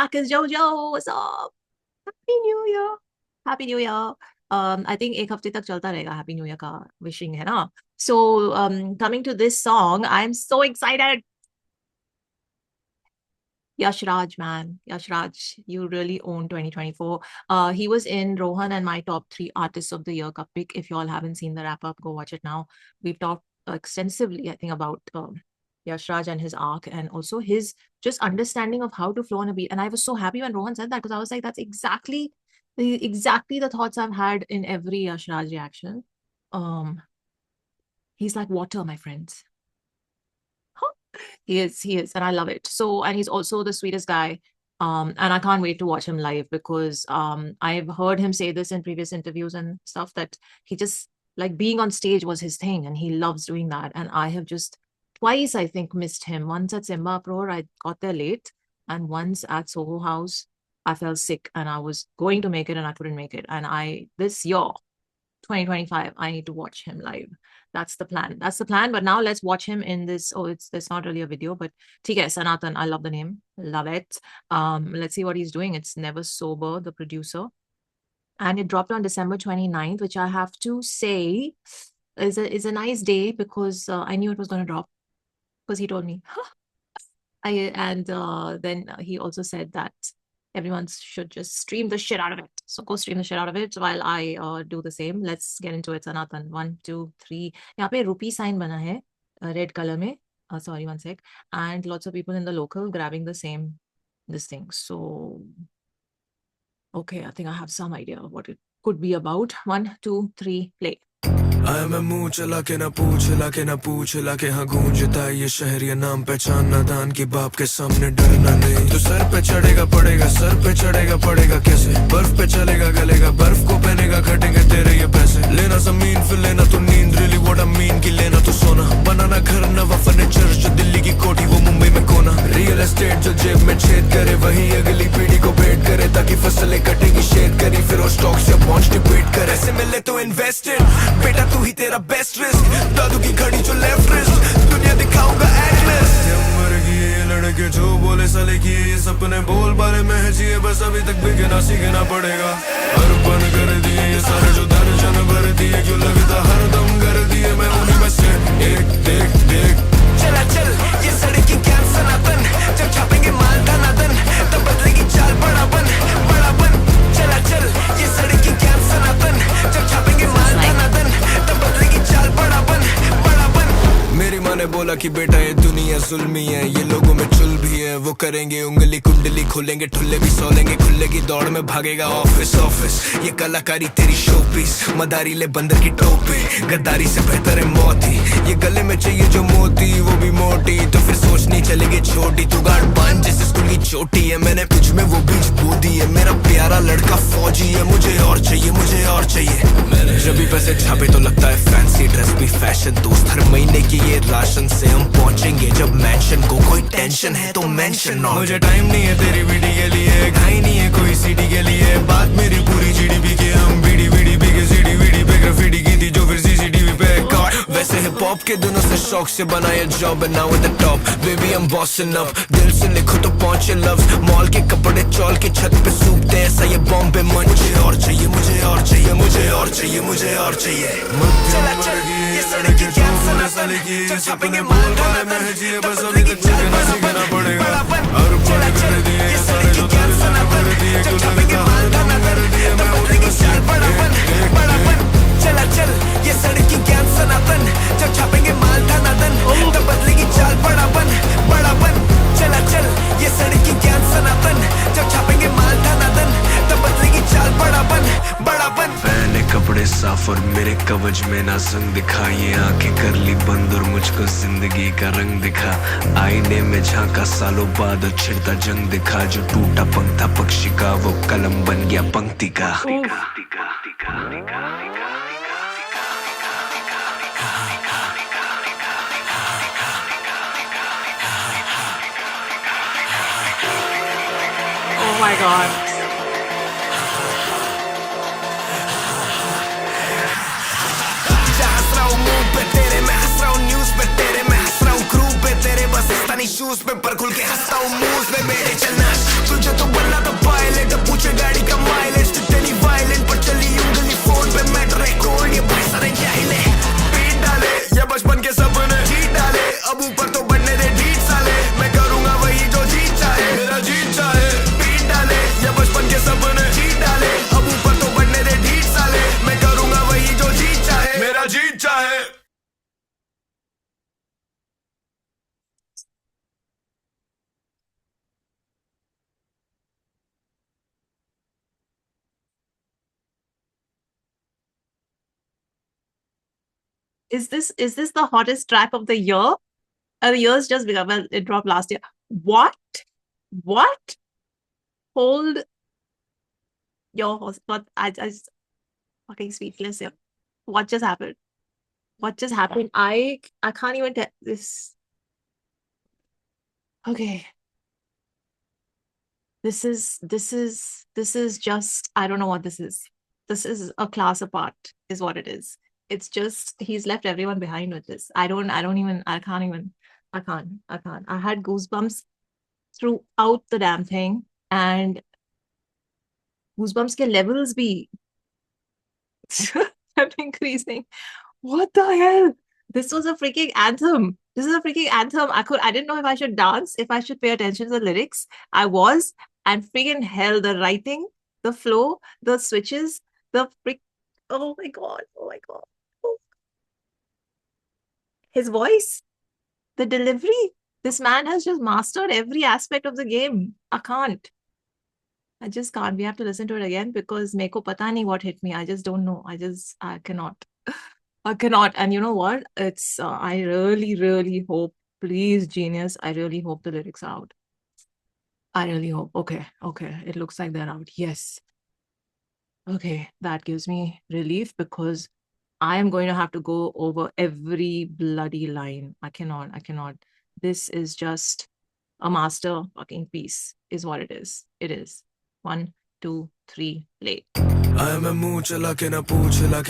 back is Jojo. What's up? Happy New Year. Happy New Year. I think एक हफ्ते तक चलता रहेगा Happy New Year का wishing है ना. So coming to this song, I'm so excited. Yash Raj, man. Yash Raj, you really own 2024. He was in Rohan and my top 3 artists of the year cup pick. If you all haven't seen the wrap up, go watch it now. We've talked extensively, I think, about Yash Raj and his arc and also his just understanding of how to flow on a beat. And I was so happy when Rohan said that because I was like, that's exactly the thoughts I've had in every Yash Raj reaction. He's like water, my friends. He is, and I love it. So, and he's also the sweetest guy. And I can't wait to watch him live because I've heard him say this in previous interviews and stuff that he just like being on stage was his thing and he loves doing that. And I have just twice, I think, missed him. Once at Simba Pro, I got there late, and once at Soho House, I felt sick and I was going to make it and I couldn't make it. And this year, 2025, I need to watch him live. That's the plan. But now let's watch him in this. Oh, it's not really a video, but TK Sanatan. I love the name. Love it. Let's see what he's doing. It's Never Sober, the producer. And it dropped on December 29th, which I have to say is a nice day because I knew it was going to drop because he told me. Then he also said that everyone should just stream the shit out of it. So go stream the shit out of it while I do the same. Let's get into it, Sanatan. 1, 2, 3. यहाँ पे rupee sign बना है red color में. Sorry, one sec. And lots of people in the local grabbing the same this thing. So okay, I think I have some idea of what it could be about. 1, 2, 3, play. आया मैं मुंह चला के ना पूछ ला के हाँ गूंजता ये शहर ये नाम पहचान ना दान की बाप के सामने डरना नहीं तो सर पे चढ़ेगा पड़ेगा कैसे बर्फ पे चलेगा गलेगा बर्फ को पहनेगा घटेंगे तेरे ये पैसे लेना जमीन फिर लेना तो नींद really what I mean कि लेना तो सोना बनाना घर नवा फर्नीचर जो दिल्ली की कोठी वो मुंबई में कोना रियल एस्टेट जो जेब में छेद करे वही अगली पीढ़ी को भेंट करे ताकि फसलें कटेंगी शेद करी फिर वो स्टॉक्स या बॉन्ड्स डिबेट करे ऐसे मिले तो इन्वेस्टेड बेटा तू ही तेरा बेस्ट रिस्क दादू की घड़ी जो लेफ्ट रिस्ट दुनिया दिखाऊंगा एटलस मर गए ये लड़के जो बोले साले की ये सपने बोल बारे में है जिए बस अभी तक बिकना सीखना पड़ेगा अर्पण कर दिए ये सारे जो दर्जन भर दिए क्यों लगता हर दम कर दिए मैं उन्हीं में से एक देख चला चल ये सड़क की ज्ञान सनातन जब छापेंगे माल धनादन तब बदलेगी चाल बड़ा बन चला चल ये सड़क की ज्ञान सनातन जब छापेंगे माल धनादन तब बदलेगी चाल बड़ा बन मेरी माँ ने बोला कि बेटा ये दुनिया जुल्मी है ये लोगों में चुल भी है वो करेंगे उंगली कुंडली खोलेंगे ठुल्ले भी सोलेंगे खुले की दौड़ में भागेगा ऑफिस ये कलाकारी तेरी शो पीस मदारी ले बंदर की टोपी गद्दारी से बेहतर है मौत ही ये गले में चाहिए जो मोती वो भी मोटी तो फिर सोचनी चलेगी छोटी तू गाड़ बांध जैसे स्कूल की चोटी है मैंने तुझ में वो बीज बो दी है मेरा प्यारा लड़का फौजी है मुझे और चाहिए मैंने जब भी पैसे छापे तो लगता है फैंसी ड्रेस भी फैशन दोस्त हर महीने की ये राशन से हम पहुंचेंगे जब मेंशन को कोई टेंशन है तो मेंशन मुझे टाइम नहीं है तेरी बीडी के लिए घाई नहीं है कोई सीडी के लिए बात मेरी पूरी जीडीपी की हम बीडी के सीडी वीडी पे ग्राफिटी की थी जो फिर सीसीटीवी पे काट वैसे हिप हॉप के दिनों से शौक से बनाया job and now at the top baby I am bossing up दिल से लिखो तो पहुंचे लव्स मॉल के कपड़े चौल की छत पे सूखते ऐसा ये बॉम्बे मन मुझे और चाहिए चला चल ये सड़क की ज्ञान सनातन जब छापेंगे माल धनादन तब बदलेगी चाल बड़ा पड़ेगा चला चल ये सड़क की ज्ञान सनातन जब छापेंगे माल धनादन तब बदलेगी चाल बड़ा चला चल ये सड़क की ज्ञान सनातन जब छापेंगे माल धनादन तब बदलेगी चाल बड़ा बन चला चल ये सड़क की ज्ञान सनातन जब छापेंगे माल धनादन तब बदलेगी चाल बड़ा बन पहने कपड़े साफ और मेरे कवच में ना संग दिखा ये आंखें कर ली बंद और मुझको जिंदगी का रंग दिखा आईने में झांका सालों बाद और छिड़ता जंग दिखा जो टूटा पंख था पक्षी का वो कलम बन गया पंक्ति का Oh my God. पे तेरे मैं हंस रहा हूँ न्यूज़ पे तेरे मैं हंस रहा हूँ क्रू पे तेरे बस राजस्थानी शूज पे पर खुल के हंसता हूँ मूव में मेरे चलना तुझे तो बनना था पायलट पूछे गाड़ी का माइलेज तू तेरी वायलेंट पर चली उंगली फोन पे मैटर है कोड ये भाई सारे जाहिले पीट डाले ये बचपन के सपने जीत डाले अब ऊपर तो बढ़ने दे ढीठ साले मैं करूंगा वही जो जीत चाहे मेरा जीत चाहे पीट डाले ये बचपन के सपने जीत डाले अब ऊपर तो बढ़ने दे ढीठ साले मैं करूंगा वही जो जीत चाहे मेरा जीत चाहे Is this the hottest track of the year? The year's just begun. Well, it dropped last year. What? What? Hold your horse. But I just fucking speechless here. What just happened? What just happened? I can't even tell this. Okay. This is just, I don't know what this is. This is a class apart, is what it is. It's just he's left everyone behind with this. I can't. I had goosebumps throughout the damn thing, and goosebumps ke levels bhi kept increasing. What the hell? This was a freaking anthem. This is a freaking anthem. I didn't know if I should dance, if I should pay attention to the lyrics. I was, and freaking hell, the writing, the flow, the switches, oh my god. His voice, the delivery. This man has just mastered every aspect of the game. I just can't. We have to listen to it again because meko pata nahi what hit me. I just don't know. I cannot. And you know what? I really hope, please, genius, I really hope the lyrics are out. I really hope. Okay. It looks like they're out. Yes. Okay. That gives me relief because I am going to have to go over every bloody line. I cannot. This is just a master fucking piece, is what it is. It is. 1, 2, 3, play. आया मैं मुंह चला के ना पूछ ला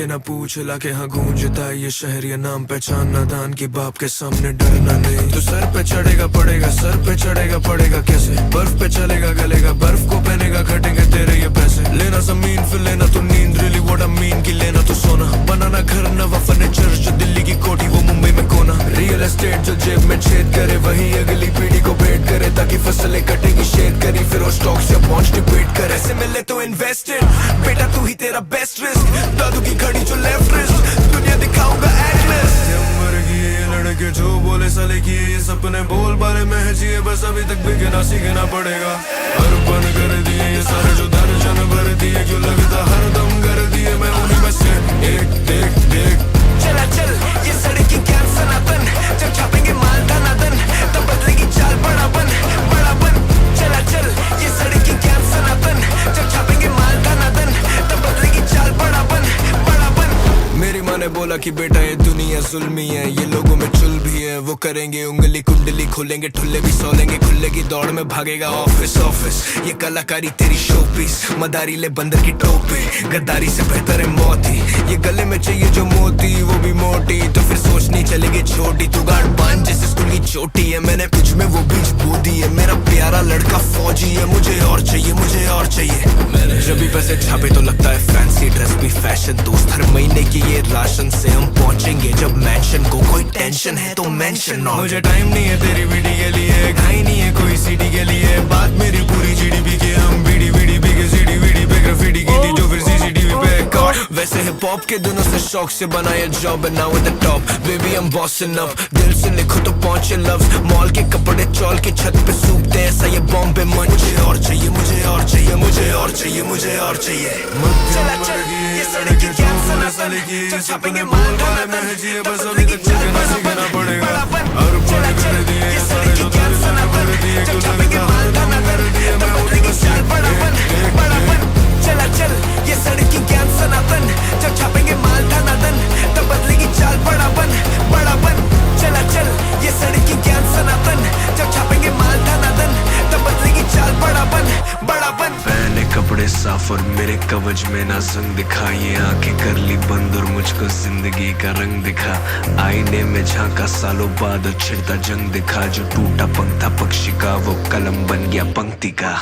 के हाँ गूंजता है ये शहर ये नाम पहचान नादान की बाप के सामने डरना नहीं तू सर पे चढ़ेगा पड़ेगा कैसे बर्फ पे चलेगा गलेगा बर्फ को पहनेगा घटेंगे तेरे ये पैसे लेना जमीन फिर लेना तू नींद really what I mean की लेना तू सोना बनाना घर नवा फर्नीचर जो दिल्ली की कोठी वो मुंबई में कोना रियल एस्टेट जो जेब में छेद करे वही अगली पीढ़ी को भेंट करे ताकि फसलें कटेगी शेड करी फिर वो स्टॉक्स या बॉन्ड्स डिबेट करे ऐसे मिले तो इन्वेस्टेड बेटा तू ही तेरा बेस्ट रिस्क दादू की घड़ी जो लेफ्ट रिस्ट दुनिया दिखाऊंगा एटलस उम्र की ये लड़के जो बोले साले की ये सपने बोल बारे में है जिए बस अभी तक बिगना सीखना पड़ेगा अर्पण कर दिए ये सारे जो दर्जन भर दिए क्यों लगता हर दम कर दिए मैं उन्हीं में से एक देख चला चल ये सड़क की ज्ञान सनातन जब छापेंगे माल धनादन तब बदलेगी चाल बड़ापन चला चल ये सड़क की ज्ञान सनातन जब छापेंगे माल धनादन तब बदलेगी चाल बड़ापन मेरी माँ ने बोला कि बेटा ये दुनिया जुल्मी है ये लोगों में चुल भी है वो करेंगे उंगली कुंडली खोलेंगे ठुल्ले भी सोलेंगे खुले की दौड़ में भागेगा ऑफिस ये कलाकारी तेरी शो पीस मदारी ले बंदर की टोपी गद्दारी से बेहतर है मौत ही ये गले में चाहिए जो मोती वो भी मोटी तो फिर सोचनी चलेगी छोटी तू गाड़ बांध जैसे स्कूल की चोटी है मैंने कुछ में वो बीज बो दी है मेरा प्यारा लड़का फौजी है मुझे और चाहिए मैंने जब भी पैसे छापे तो लगता है फैंसी ड्रेस भी फैशन दोस्त हर महीने की ये राशन से हम पहुंचेंगे जब मेंशन को कोई टेंशन है तो मेंशन मुझे टाइम नहीं है तेरी वीडी के लिए घाई नहीं है कोई सीडी के लिए बात मेरी पूरी जीडीपी की हम बीडी के सीडी वीडी पे ग्राफिटी की थी जो फिर सीसीटीवी पे कॉट वैसे हिप हॉप के दिनों से शौक से बनाया job and now at the top baby I am bossing up दिल से लिखो तो पहुंचे लव्स मॉल के कपड़े चौल की छत पे सूखते हैं ऐसा ये बॉम्बे मन मुझे और चाहिए चला चल ये सड़क की क्या सनातन जब छापेंगे माल धनादन बस अभी तक सीखना पड़ेगा चला चल ये सड़क की क्या सनातन जब छापेंगे माल धनादन तब बदलेगी चाल बड़ापन चला चल ये सड़क की ज्ञान सनातन जब छापेंगे माल धनादन तब बदलेगी चाल बड़ापन चला चल ये सड़क की ज्ञान सनातन जब छापेंगे माल धनादन तब बदलेगी चाल बड़ापन पहने कपड़े साफ और मेरे कवच में ना जंग दिखा, ये आंखें कर ली बंद और मुझको जिंदगी का रंग दिखा। आईने में झांका सालों बाद और छिड़ता जंग दिखा, जो टूटा पंख था पक्षी का वो कलम बन गया पंक्ति का।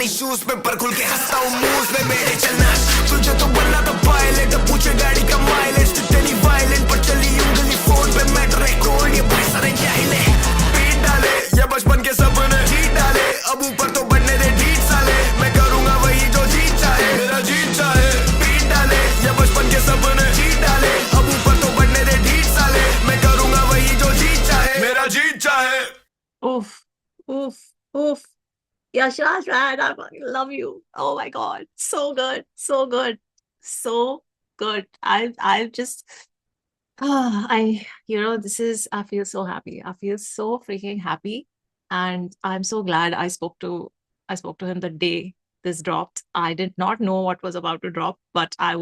शूज पे पर खुल के हंसता हूँ मूव पे मेरे चलना, तुझे तो बनना था पायलट, पूछे गाड़ी का माइलेज, तू चली वायलेंट पर चली उंगली फोन पे मेट्रो रिकॉर्ड, ये भाई सारे जाहिले पीट डाले ये बचपन के सपने जीत डाले, अब ऊपर तो बनने दे ढीठ साले, मैं करूंगा वही जो जीत चाहे, मेरा जीत चाहे। पीट डाले ये बचपन के सपने जीत डाले, अब ऊपर तो बनने दे ढीठ साले, मैं करूंगा वही जो जीत चाहे, मेरा जीत चाहे। Oof, oof, oof. Yashraj, man, I fucking love you. Oh my God. So good. So good. So good. I've just I feel so happy. I feel so freaking happy. And I'm so glad I spoke to him the day this dropped. I did not know what was about to drop, but I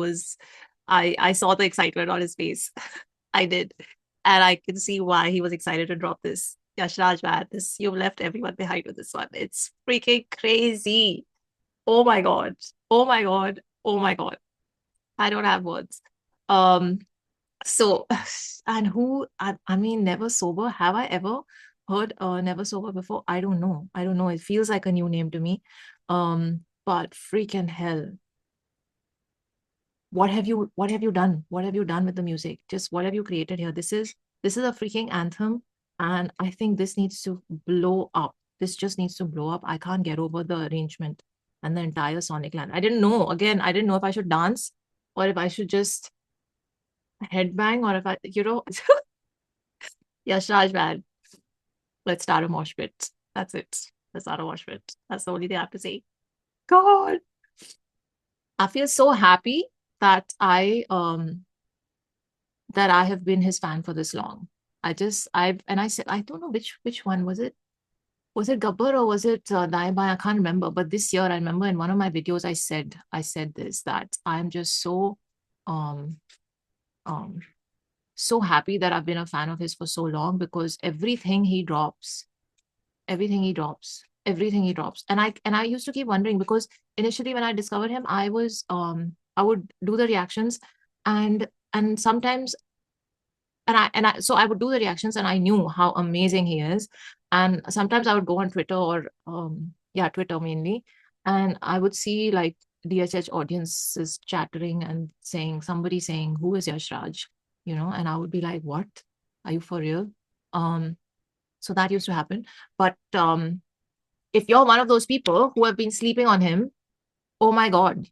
saw the excitement on his face. I did. And I can see why he was excited to drop this. Yashraj, man, you've left everyone behind with this one. It's freaking crazy. Oh my God. Oh my God. Oh my God. I don't have words. Um, so, and I mean, Never Sober. Have I ever heard Never Sober before? I don't know. I don't know. It feels like a new name to me. But freaking hell. What have you done? What have you done with the music? Just what have you created here? This is a freaking anthem. And I think this needs to blow up. This just needs to blow up. I can't get over the arrangement and the entire Sonic Land. I didn't know. Again, I didn't know if I should dance or if I should just headbang or if I, Yashraj, man, let's start a mosh pit. That's it. Let's start a mosh pit. That's the only thing I have to say. God, I feel so happy that I have been his fan for this long. I said, I don't know which one was it. Was it Gabbar or was it Daye Baye? I can't remember. But this year, I remember in one of my videos, I said this, that I'm just so so happy that I've been a fan of his for so long, because everything he drops. And I used to keep wondering, because initially when I discovered him, I would do the reactions and sometimes so I would do the reactions and I knew how amazing he is. And sometimes I would go on Twitter or Twitter mainly, and I would see like DHH audiences chattering and somebody saying, who is Yashraj? And I would be like, what? Are you for real? So that used to happen. But if you're one of those people who have been sleeping on him, oh my God,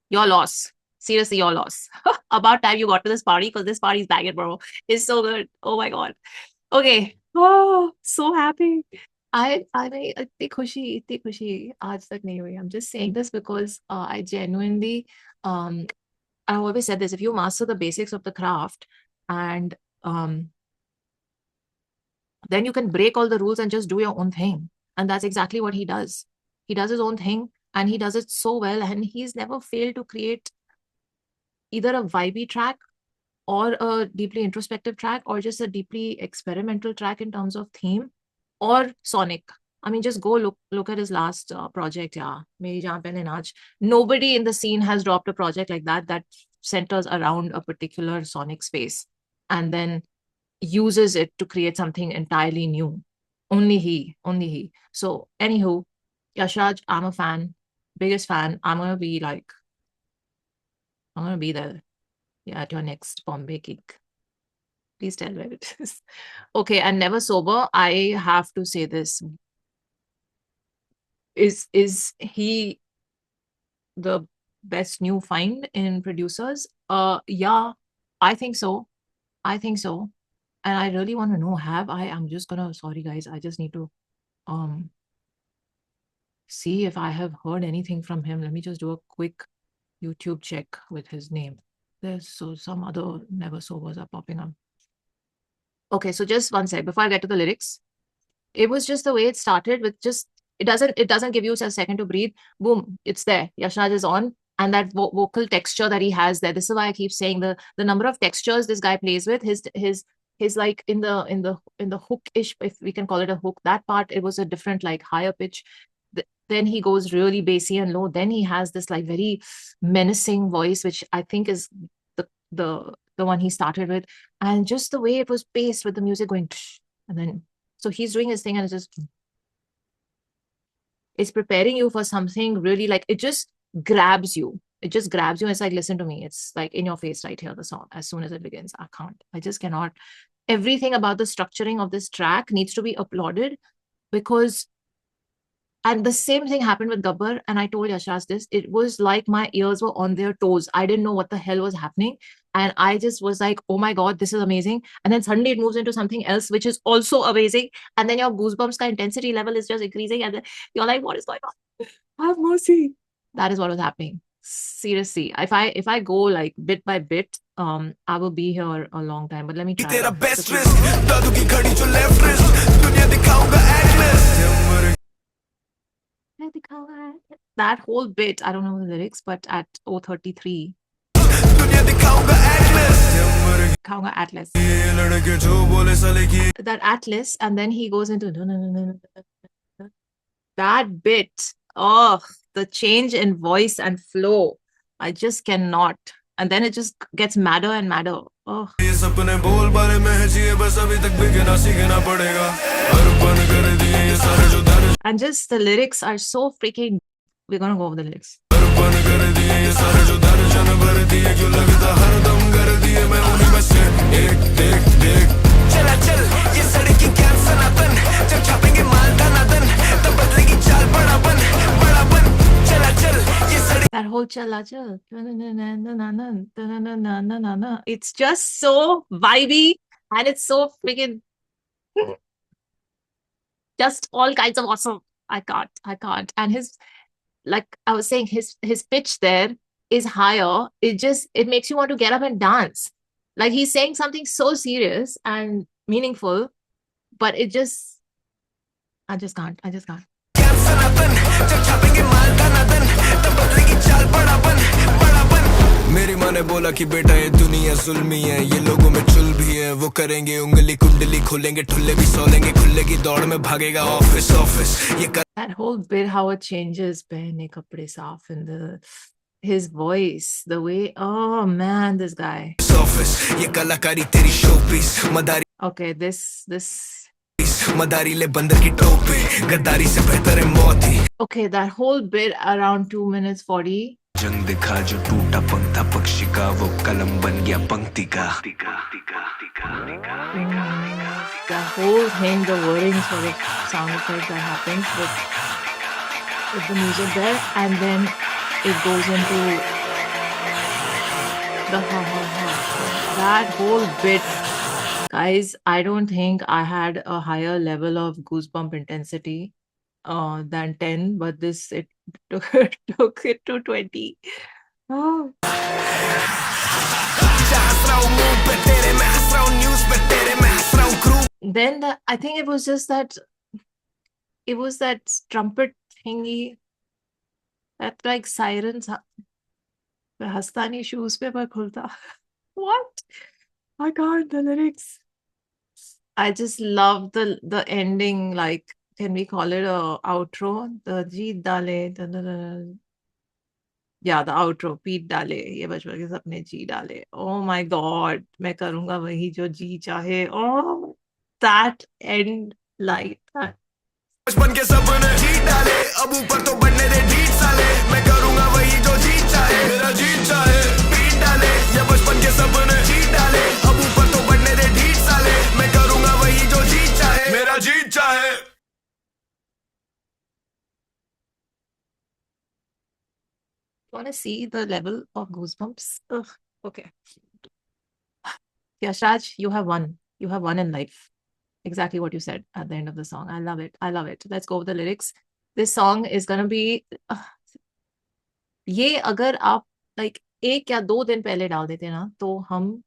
your loss. Seriously, your loss. About time you got to this party, because this party's banging, bro. It's so good. Oh my God. Okay. Oh, so happy. I इतनी खुशी आज तक नहीं हुई. I'm just saying this because I genuinely I always said this: if you master the basics of the craft, and then you can break all the rules and just do your own thing. And that's exactly what he does. He does his own thing and he does it so well. And he's never failed to create either a vibey track or a deeply introspective track or just a deeply experimental track in terms of theme or sonic. I mean, just go look at his last project. Yeah, Meri Jaan Pehne Naach. Nobody in the scene has dropped a project like that centers around a particular sonic space and then uses it to create something entirely new. Only he. So, anywho, Yashraj, I'm a fan, biggest fan. I'm gonna be there, yeah, at your next Bombay gig. Please tell where it is. Okay, and Never Sober, I have to say this. Is he the best new find in producers? Yeah, I think so. And I really want to know, I'm just gonna, sorry guys, I just need to see if I have heard anything from him. Let me just do a quick YouTube check with his name. Some other Never Sobers are popping up. Okay, so just one sec before I get to the lyrics. It was just the way it started with just it doesn't give you a second to breathe. Boom, it's there. Yash Raj is on, and that vocal texture that he has there. This is why I keep saying the number of textures this guy plays with. His like in the hook-ish, if we can call it a hook, that part it was a different like higher pitch. Then he goes really bassy and low. Then he has this like very menacing voice, which I think is the one he started with, and just the way it was paced with the music going, and then so he's doing his thing, and it's preparing you for something really like it just grabs you. It just grabs you. It's like, listen to me. It's like in your face right here, the song, as soon as it begins. I just cannot. Everything about the structuring of this track needs to be applauded because and the same thing happened with Gabbar. And I told Yashas this. It was like my ears were on their toes. I didn't know what the hell was happening. And I just was like, oh my God, this is amazing. And then suddenly it moves into something else, which is also amazing. And then your goosebumps ka intensity level is just increasing. And then you're like, what is going on? Have mercy. That is what was happening. Seriously. If I go like bit by bit, I will be here a long time. But let me try. तेरा best wrist, दादू की घड़ी जो left wrist, दुनिया दिखाऊंगा Atlas. That whole bit, I don't know the lyrics, but at 033. Atlas. That Atlas, and then he goes into that bit. Oh, the change in voice and flow. I just cannot. And then it just gets madder and madder. Oh. And just the lyrics are so freaking. We're gonna go over the lyrics. That whole chala chal. It's just so vibey and it's so freaking just all kinds of awesome. I can't. And his, like I was saying, his pitch there is higher. It makes you want to get up and dance. Like he's saying something so serious and meaningful, but I just can't. मेरी माँ ने बोला कि बेटा ये दुनिया जुल्मी है, ये लोगों में चुल भी है, वो करेंगे उंगली कुंडली, खोलेंगे ठुल्ले भी सोलेंगे, खुले की दौड़ में भागेगा ऑफिस ये that whole bit, how it changes, पहने कपड़े साफ, and his voice, the way, oh man, this guy. Office ये कलाकारी तेरी शोपीस मदारी. Okay, this मदारी ले बंदर की टोपी, गद्दारी से बेहतर है मौत ही. Okay, that whole bit around 2 minutes 40. जंग दिखा जो टूटा पंख था पक्षी का, वो कलम बन गया पंक्ति का. The whole thing, the wording for the sound effect that happens with the music there, and then it goes into the that whole bit. Guys, I don't think I had a higher level of goosebump intensity than 10, but this it took it to 20. Oh. Then I think it was just that trumpet thingy, that like sirens. Hastani shoes pe khulta. What? I can't, the lyrics. I just love the ending, like, can we call it a outro? The Jeet Dale, yeah, the outro, Peet Dale, ye bachpan ke sapne जी डाले. Oh my God, मैं करूँगा वही जो जी चाहे. Oh, that end like that. बचपन के सपने जी डाले, अब ऊपर तो बनने दे ढीठ साले, मैं करूँगा वही जो जी चाहे, मेरा जी चाहे, पीट डाले, ये बचपन के सपने जी डाले, अब ऊपर तो बनने दे ढीठ साले, मैं करूँगा वही जो जी चाहे, मेरा जी चाहे. Want to see the level of goosebumps? Ugh, okay. Yash Raj, you have won. You have won in life. Exactly what you said at the end of the song. I love it. I love it. Let's go with the lyrics. This song is gonna be ये अगर आप like 1 या 2 दिन पहले डाल देते ना, तो हम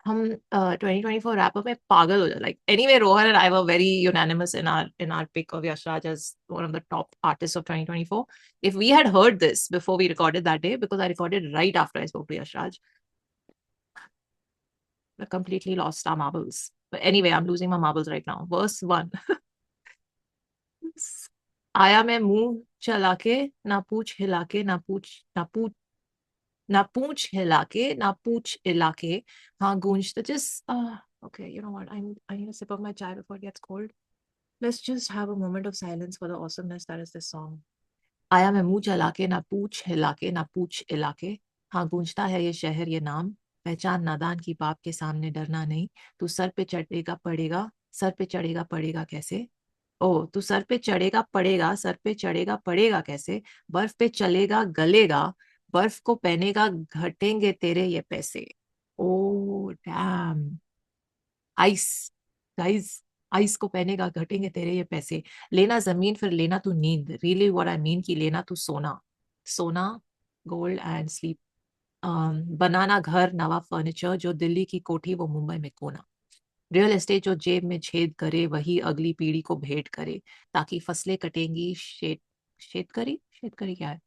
हम 2024 रैप अप में पागल हो जाए. Like anyway, Rohan and I were very unanimous in our pick of Yash Raj as one of the top artists of 2024. If we had heard this before we recorded that day, because I recorded right after I spoke to Yash Raj, I completely lost our marbles. But anyway, I'm losing my marbles right now. Verse 1. आया मैं मुंह चला के, ना पूछ हिला के, ना पूछ हिला के, ना पूछ हिला के, हाँ गूंजता just okay, you know what, I need a sip of my chai before it gets cold. Let's just have a moment of silence for the awesomeness that is this song. आया मैं मुंह चला के, ना पूछ हिला के, ना पूछ हिला के, हाँ गूंजता है ये शहर ये नाम, पहचान नादान की बाप के सामने डरना नहीं, तू सर पे चढ़ेगा पड़ेगा, सर पे चढ़ेगा पड़ेगा कैसे, ओ तू सर पे चढ़ेगा पड़ेगा, सर पे चढ़ेगा पड़ेगा कैसे, बर्फ पे चलेगा गलेगा, बर्फ को पहनेगा घटेंगे तेरे ये पैसे. Oh damn. Ice. Guys. Ice को पहनेगा घटेंगे तेरे ये पैसे. लेना जमीन फिर लेना तू नींद. रियली व्हाट आई मीन कि लेना तू सोना. सोना. Gold and sleep. बनाना घर नवा फर्नीचर, जो दिल्ली की कोठी वो मुंबई में कोना. रियल एस्टेट जो जेब में छेद करे, वही अगली पीढ़ी को भेंट करे, ताकि फसलें कटेंगी शेतकरी. शेतकरी क्या है?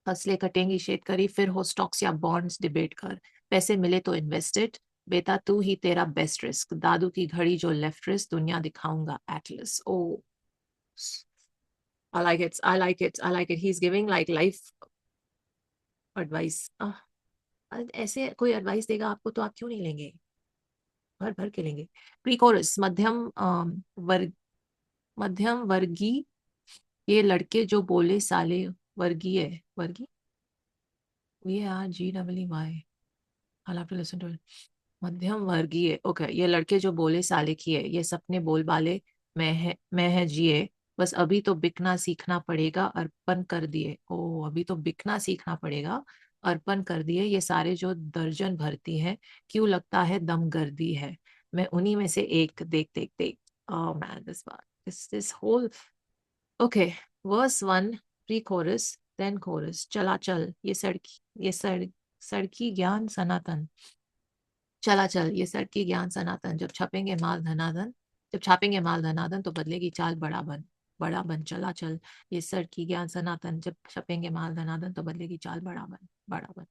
फसलें कटेंगी शेतकरी, फिर हो स्टॉक्स या बॉन्ड्स डिबेट कर, पैसे मिले तो इन्वेस्टेड, बेटा तू ही तेरा बेस्ट रिस्क, दादू की घड़ी जो लेफ्ट रिस्क, दुनिया दिखाऊंगा atlas. Oh I like it. I like it. I like it. He's giving like life advice. ऐसे कोई एडवाइस देगा आपको तो आप क्यों नहीं लेंगे? भर भर के लेंगे. Pre coarse. वर्ग मध्यम वर्गीय ये लड़के जो बोले साले. वर्गीय. वर्गीय. VRGEY. I'll have to listen to it. मध्यम वर्गीय. ओके. ये लड़के जो बोले साले किए, ये सपने बोल बाले मैं है जिए, बस अभी तो बिकना सीखना पड़ेगा, अर्पण कर दिए. ओ अभी तो बिकना सीखना पड़ेगा, अर्पण कर दिए, ये सारे जो दर्जन भरती है, क्यों लगता है दम गर्दी है, मैं उन्हीं में से एक. देख देख देख. Oh man, this whole. Okay, verse 1, pre-chorus, then chorus. चला चल ये सड़की ज्ञान सनातन. चला चल ये सड़की ज्ञान सनातन, जब छापेंगे माल धनादन तो बदलेगी चाल बड़ा बन. चला चल ये सड़की ज्ञान सनातन, जब छपेंगे माल धनादन तो बदलेगी चाल बड़ा बन.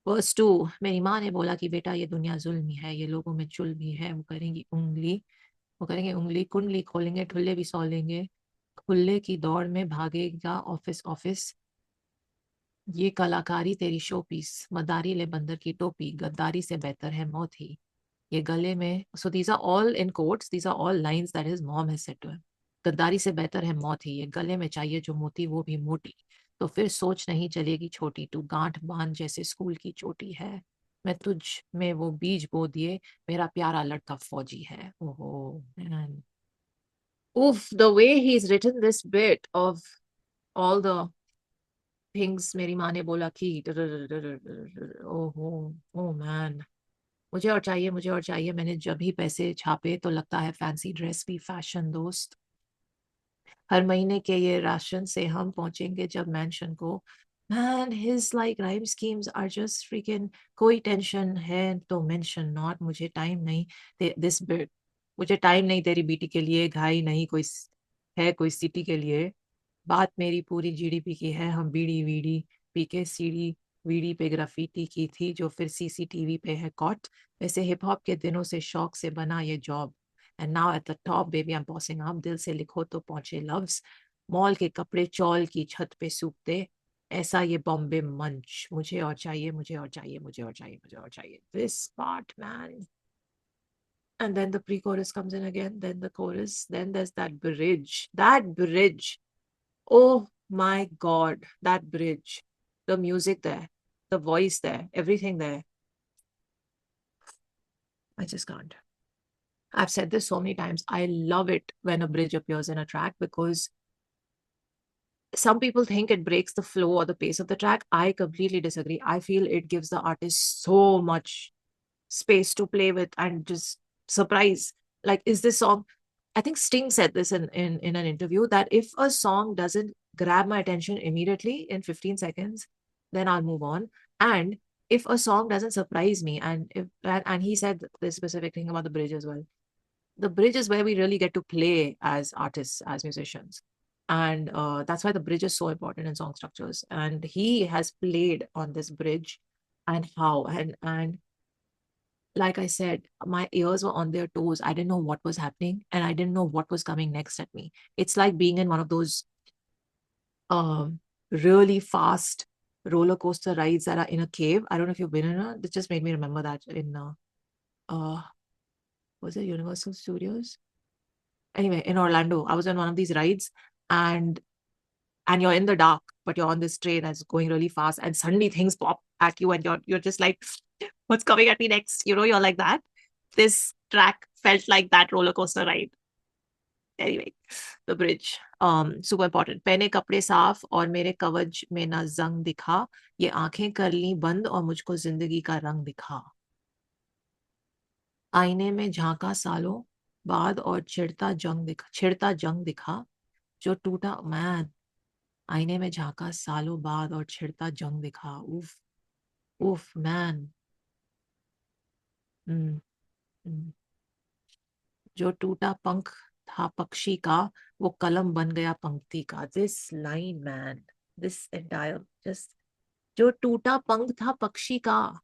वर्स 2. मेरी माँ ने बोला कि बेटा ये दुनिया जुल्म है, ये लोगों में चुल भी है, वो करेंगे उंगली, कुंडली खोलेंगे, ठुल्ले भी सौ लेंगे, खुले की दौड़ में भागेगा ऑफिस ऑफिस, ये कलाकारी तेरी शो पीस, मदारी ले बंदर की टोपी, गद्दारी से बेहतर है मौत ही, ये गले में. So these are all in quotes, these are all lines that his mom has said to him. गद्दारी से बेहतर है मौत ही, ये गले में चाहिए जो मोती वो भी मोटी, तो फिर सोच नहीं चलेगी छोटी, तू गांठ बांध जैसे स्कूल की चोटी है, मैं तुझ में वो बीज बो दिए, मेरा प्यारा लड़का फौजी है. ओहो man. Oof, the way he's written this bit of all the things मेरी माँ ने बोला कि ओहो. Oh man. मुझे और चाहिए, मैंने जब भी पैसे छापे तो लगता है फैंसी ड्रेस भी फैशन दोस्त, हर महीने के ये राशन से हम पहुंचेंगे जब मैंशन को. Man, his like rhyme schemes are just freaking. कोई टेंशन है तो मेंशन नॉट, मुझे टाइम नहीं दिस बिट, मुझे टाइम नहीं तेरी बीटी के लिए, घाई नहीं कोई सिटी के लिए, बात मेरी पूरी जीडीपी की है, हम बीड़ी वीडी पी के सीडी वीडी पे ग्राफिटी की थी, जो फिर सीसीटीवी पे है कॉट, वैसे हिप हॉप के दिनों से शौक से बना ये job, and now at the top baby I am bossing up, दिल से लिखो तो पहुंचे लव्स, मॉल के कपड़े चौल की छत पे सूखते, ऐसा ये बॉम्बे मंच, मुझे और चाहिए this part man. And then the pre-chorus comes in again, then the chorus, then there's that bridge. Oh my God, that bridge, the music there, the voice there, everything there. I just can't. I've said this so many times. I love it when a bridge appears in a track because some people think it breaks the flow or the pace of the track. I completely disagree. I feel it gives the artist so much space to play with and just surprise. Like, is this song? I think Sting said this in an interview that if a song doesn't grab my attention immediately in 15 seconds, then I'll move on. And if a song doesn't surprise me, and he said this specific thing about the bridge as well. The bridge is where we really get to play as artists, as musicians. And that's why the bridge is so important in song structures. And he has played on this bridge and how. And like I said, my ears were on their toes. I didn't know what was happening and I didn't know what was coming next at me. It's like being in one of those really fast roller coaster rides that are in a cave. I don't know if you've been in a, it just made me remember that in uh was it Universal Studios? Anyway, in Orlando, I was on one of these rides, and you're in the dark, but you're on this train that's going really fast, and suddenly things pop at you, and you're just like, what's coming at me next? You're like that. This track felt like that roller coaster ride. Anyway, the bridge. Super important. पहने कपड़े साफ और मेरे कवच में ना जंग दिखा, ये आंखें कर ली बंद और मुझको जिंदगी का रंग दिखा. आईने में झांका सालों बाद और छिड़ता जंग दिखा जो टूटा मैं. आईने में झांका सालों बाद और छिड़ता जंग दिखा. उफ उफ मैन. जो टूटा पंख था पक्षी का वो कलम बन गया पंक्ति का. This line man, this entire just. जो टूटा पंख था पक्षी का.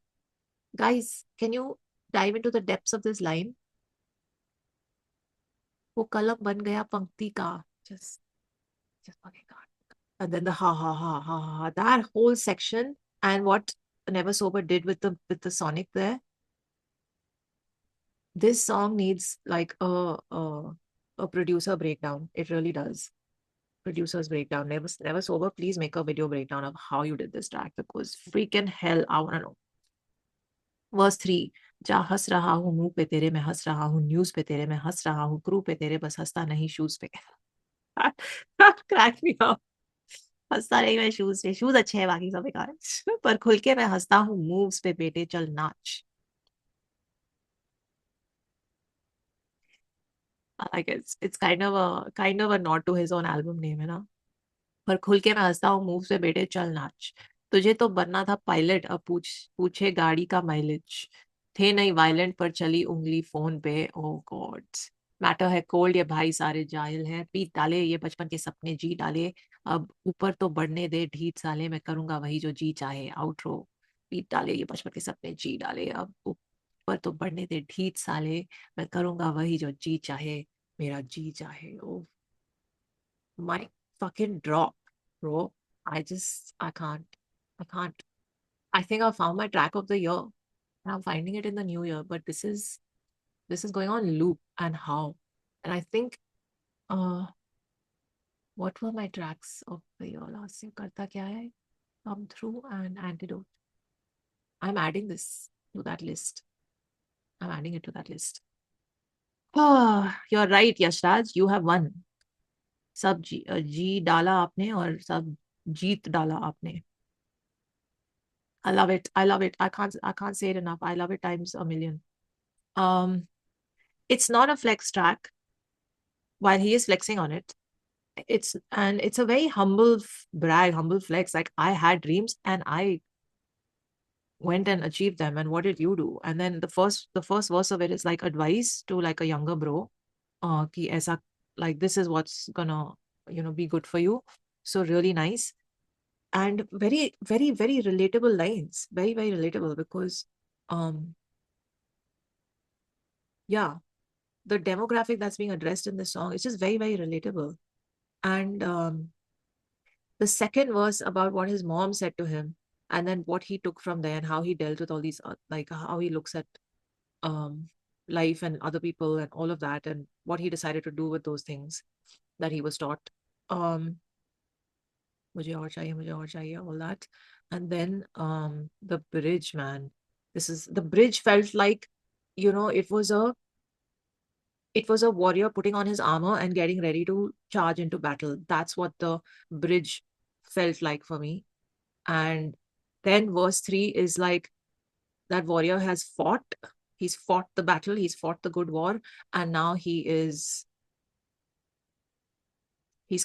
Guys, can you dive into the depths of this line? वो कलम बन गया पंक्ति का. Just fucking God. And then the ha ha ha ha ha, that whole section, and what Never Sober did with the sonic there. This song needs like a producer breakdown. It really does. Producer's breakdown. Never Sober, please make a video breakdown of how you did this track, because freaking hell, I wanna know. Verse 3. जा हंस रहा हूँ मुंह पे तेरे, मैं हंस रहा हूँ न्यूज पे तेरे, मैं हंस रहा हूँ क्रू पे तेरे, बस हंसता नहीं शूज पे. Crack me up. हंसता नहीं मैं शूज पे. शूज अच्छे हैं, बाकी सब बेकार है. पर खुल के मैं हंसता हूँ मूव्स पे बेटे चल नाच. I guess it's kind of a nod to his own album name, है ना. पर खुल के मैं हंसता हूँ मूव से बेटे चल नाच. तुझे तो बनना था पायलट, अब पूछे गाड़ी का माइलेज. थे नहीं वायलेंट पर चली उंगली फोन पे. ओ गॉड. मैटर है कोल्ड, ये भाई सारे जाहिल हैं. पीट डाले ये बचपन के सपने जी डाले. अब ऊपर तो बढ़ने दे ढीठ साले, मैं करूंगा वही जो जी चाहे. आउटरो. पीट डाले ये बचपन के सपने जी डाले, अब ऊपर तो बढ़ने दे ढीठ साले, मैं करूंगा वही जो जी चाहे, मेरा जी चाहे. ओ my fucking drop, bro. I can't. I can't. I think I found my track of the year. And I'm finding it in the new year, but this is going on loop. And how? And I think what were my tracks of the year last year? Karta Kya Hai, Come Through, and Antidote. I'm adding this to that list. I'm adding it to that list. Oh, you're right, Yashraj. You have won. सब जी डाला आपने और सब जीत डाला आपने. I love it. I love it. I can't say it enough. I love it times a million. It's not a flex track while he is flexing on it. It's a very humble brag, humble flex. Like, I had dreams and I went and achieved them. And what did you do? And then the first verse of it is like advice to like a younger bro. Ki aisa, like, this is what's gonna, be good for you. So really nice. And very, very, very relatable lines. Very, very relatable, because yeah, the demographic that's being addressed in this song is just very, very relatable. And the second verse about what his mom said to him, and then what he took from there, and how he dealt with all these, like how he looks at life and other people and all of that, and what he decided to do with those things that he was taught. मुझे और चाहिए, all that. And then the bridge, man. The bridge felt like, it was a warrior putting on his armor and getting ready to charge into battle. That's what the bridge felt like for me. And then verse 3 is like, that warrior has fought. He's fought the battle. He's fought the good war. And now he's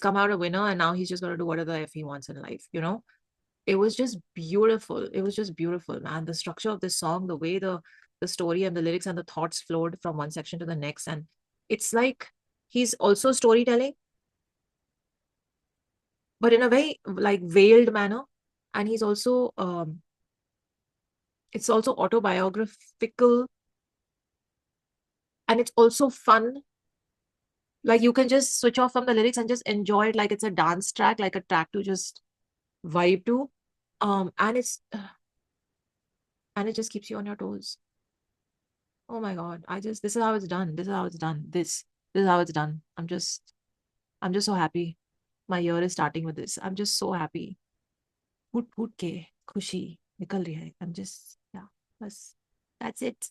come out a winner. And now he's just going to do whatever the F he wants in life, it was just beautiful. It was just beautiful, man. The structure of this song, the way the story and the lyrics and the thoughts flowed from one section to the next, and it's like he's also storytelling, but in a very like veiled manner, and he's also it's also autobiographical, and it's also fun. Like you can just switch off from the lyrics and just enjoy it like it's a dance track, like a track to just vibe to. And it just keeps you on your toes. Oh my God. This is how it's done. This is how it's done. This is how it's done. I'm just so happy. My year is starting with this. I'm just so happy. Hoot hoot ke khushi nikal rahi hai. I'm just, yeah, that's it.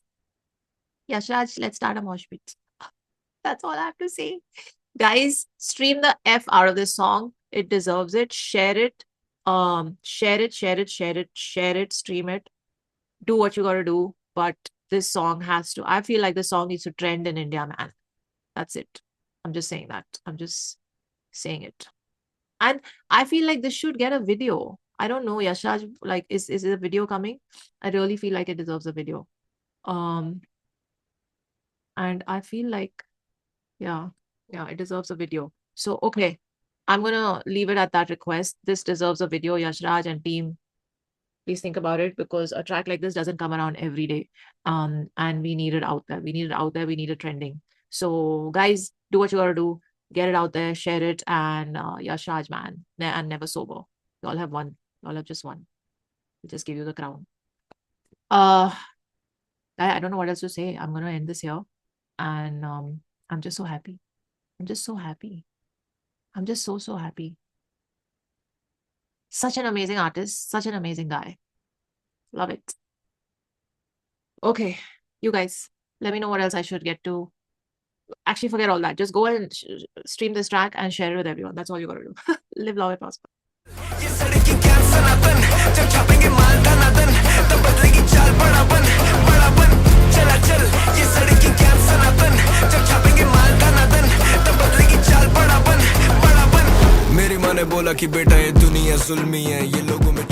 Yashraj, let's start a mosh pit. That's all I have to say. Guys, stream the F out of this song. It deserves it. Share it. Share it, stream it. Do what you gotta do. But this song has to, I feel like this song needs to trend in India, man. That's it. I'm just saying that. I'm just saying it. And I feel like this should get a video. I don't know, Yashraj, like, is a video coming? I really feel like it deserves a video. And I feel like, yeah, it deserves a video. So, okay, I'm gonna leave it at that request. This deserves a video, Yashraj and team. Please think about it, because a track like this doesn't come around every day. And we need it out there. We need it out there. We need it trending. So, guys, do what you gotta do. Get it out there, share it, and Yashraj, man, and never sober. You all have one. You all have just one. We'll just give you the crown. I don't know what else to say. I'm gonna end this here. And I'm just so happy. I'm just so happy. I'm just so happy. Such an amazing artist, such an amazing guy. Love it. Okay, you guys, let me know what else I should get to. Actually, forget all that. Just go and stream this track and share it with everyone. That's all you gotta do. Live, love, and prosper. ये सड़की क्या सनातन जब छापेंगे माल धनातन तब बदलेगी चाल बड़ापन चला चल ये सड़की क्या सनातन जब छापेंगे माल धनातन तब बदलेगी चाल बड़ापन मेरी माँ ने बोला कि बेटा ये दुनिया जुल्मी है ये लोगों में